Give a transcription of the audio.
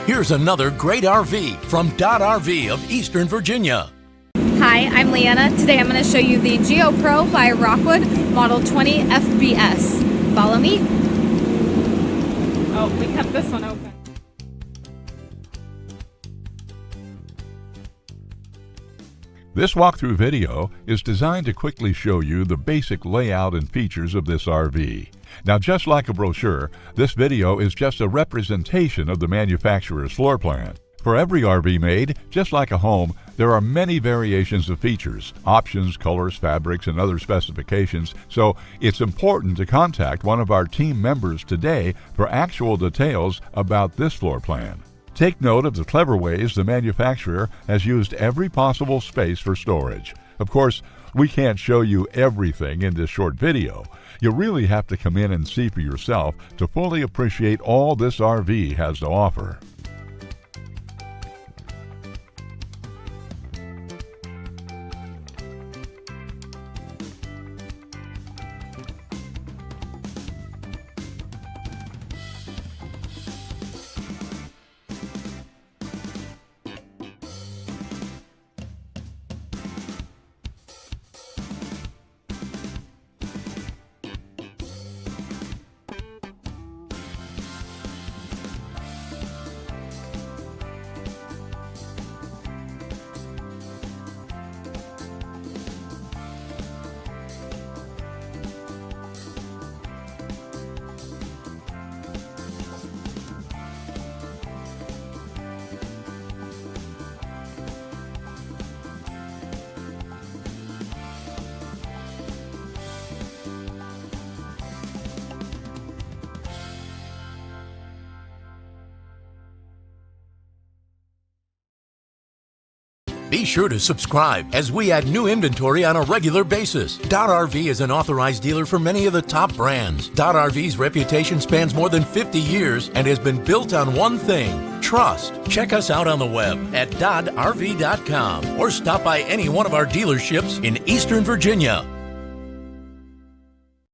Here's another great RV from Dodd RV of Eastern Virginia. Hi, I'm Leanna. Today I'm going to show you the Geo Pro by Rockwood Model 20FBS. Follow me. Oh, we kept this one open. This walkthrough video is designed to quickly show you the basic layout and features of this RV. Now, just like a brochure, this video is just a representation of the manufacturer's floor plan. For every RV made, just like a home, there are many variations of features, options, colors, fabrics, and other specifications, so it's important to contact one of our team members today for actual details about this floor plan. Take note of the clever ways the manufacturer has used every possible space for storage. Of course, we can't show you everything in this short video. You really have to come in and see for yourself to fully appreciate all this RV has to offer. Be sure to subscribe as we add new inventory on a regular basis. Dodd RV is an authorized dealer for many of the top brands. Dodd RV's reputation spans more than 50 years and has been built on one thing: trust. Check us out on the web at doddrv.com or stop by any one of our dealerships in Eastern Virginia.